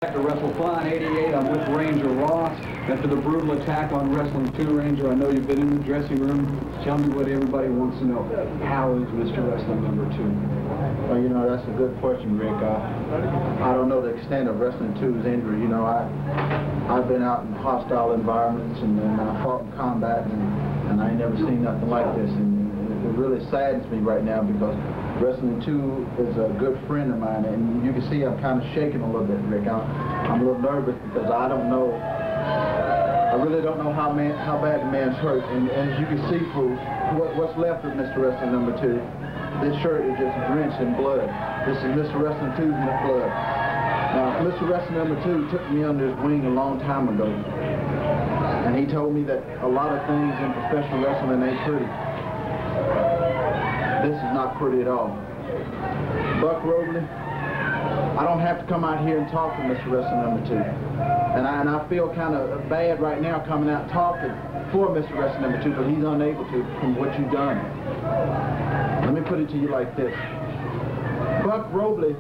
Back to WrestleFun 88. I'm with Ranger Ross. After the brutal attack on Wrestling 2, Ranger, I know you've been in the dressing room. Tell me what everybody wants to know. How is Mr. Wrestling number 2? Well, you know, that's a good question, Rick. I don't know the extent of Wrestling 2's injury. You know, I've been out in hostile environments and I fought in combat, and I ain't never seen nothing like this. And it really saddens me right now because Wrestling 2 is a good friend of mine, and you can see I'm kind of shaking a little bit, Rick. I'm a little nervous because I really don't know how bad the man's hurt. And as you can see through what's left of Mr. Wrestling number 2, this shirt is just drenched in blood. This is Mr. Wrestling 2's blood. Now, Mr. Wrestling number 2 took me under his wing a long time ago, and he told me that a lot of things in professional wrestling ain't pretty. This is not pretty at all. Buck Robley, I don't have to come out here and talk to Mr. Wrestling number 2. And I feel kind of bad right now coming out talking for Mr. Wrestling number 2, but he's unable to from what you've done. Let me put it to you like this. Buck Robley,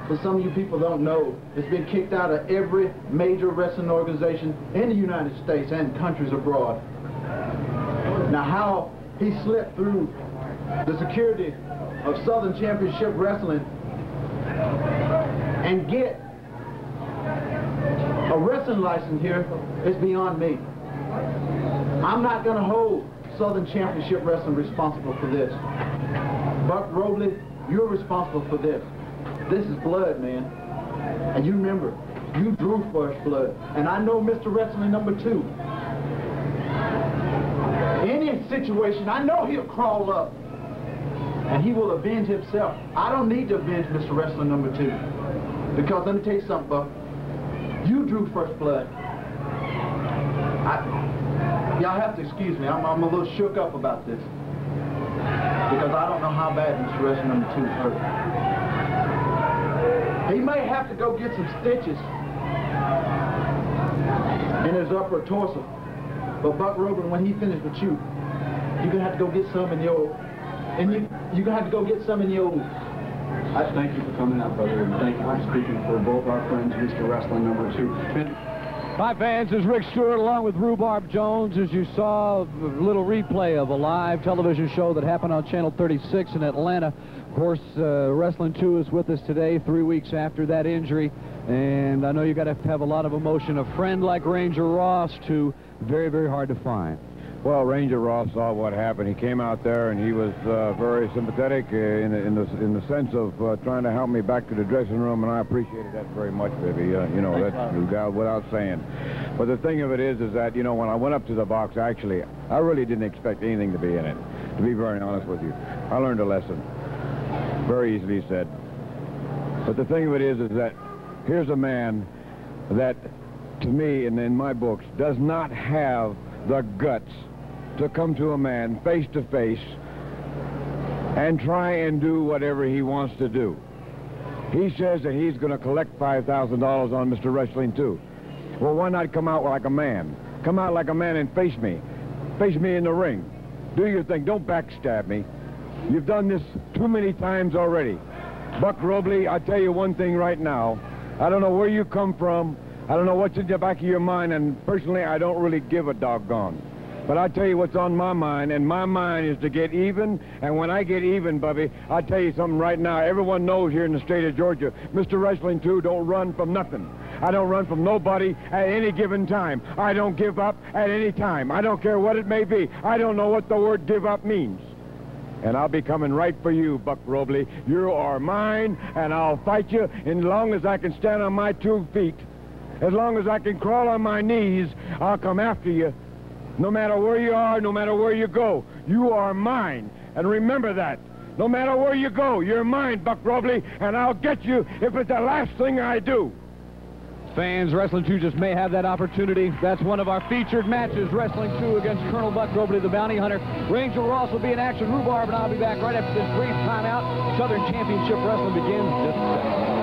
for some of you people don't know, has been kicked out of every major wrestling organization in the United States and countries abroad. Now how he slipped through the security of Southern Championship Wrestling and get a wrestling license here is beyond me. I'm not going to hold Southern Championship Wrestling responsible for this. Buck Robley, you're responsible for this. This is blood, man. And you remember, you drew first blood. And I know Mr. Wrestling number 2. Any situation, I know he'll crawl up and he will avenge himself. I don't need to avenge Mr. Wrestling number 2. Because let me tell you something, Buck. You drew first blood. Y'all have to excuse me. I'm a little shook up about this. Because I don't know how bad Mr. Wrestling number 2 is hurt. He may have to go get some stitches in his upper torso. But Buck Robley, when he finished with you, you're gonna have to go get some in your, you're gonna have to go get some in your. I thank you for coming out, brother, and thank you for speaking for both our friends, Mr. Wrestling number 2. Hi, fans. This is Rick Stewart along with Rhubarb Jones. As you saw, a little replay of a live television show that happened on Channel 36 in Atlanta. Of course, Wrestling 2 is with us today, 3 weeks after that injury. And I know you got to have a lot of emotion. A friend like Ranger Ross, too, very, very hard to find. Well, Ranger Ross saw what happened. He came out there and he was very sympathetic in the sense of trying to help me back to the dressing room, and I appreciated that very much, baby. You know, that's without saying. But the thing of it is that, you know, when I went up to the box, actually, I really didn't expect anything to be in it, to be very honest with you. I learned a lesson. Very easily said. But the thing of it is that here's a man that, to me, and in my books, does not have the guts to come to a man face to face and try and do whatever he wants to do. He says that he's going to collect $5,000 on Mr. Wrestling 2. Well, why not come out like a man? Come out like a man and face me. Face me in the ring. Do your thing. Don't backstab me. You've done this too many times already. Buck Robley, I tell you one thing right now. I don't know where you come from. I don't know what's in the back of your mind, and personally, I don't really give a doggone. But I tell you what's on my mind, and my mind is to get even, and when I get even, Bubby, I'll tell you something right now. Everyone knows here in the state of Georgia, Mr. Wrestling 2 don't run from nothing. I don't run from nobody at any given time. I don't give up at any time. I don't care what it may be. I don't know what the word give up means. And I'll be coming right for you, Buck Robley. You are mine, and I'll fight you as long as I can stand on my 2 feet. As long as I can crawl on my knees, I'll come after you. No matter where you are, no matter where you go, you are mine. And remember that. No matter where you go, you're mine, Buck Robley, and I'll get you if it's the last thing I do. Fans, Wrestling 2 just may have that opportunity. That's one of our featured matches, Wrestling 2 against Colonel Buck Robley, the bounty hunter. Ranger Ross will be in action. Rhubarb and I'll be back right after this brief timeout. Southern Championship Wrestling begins just a second.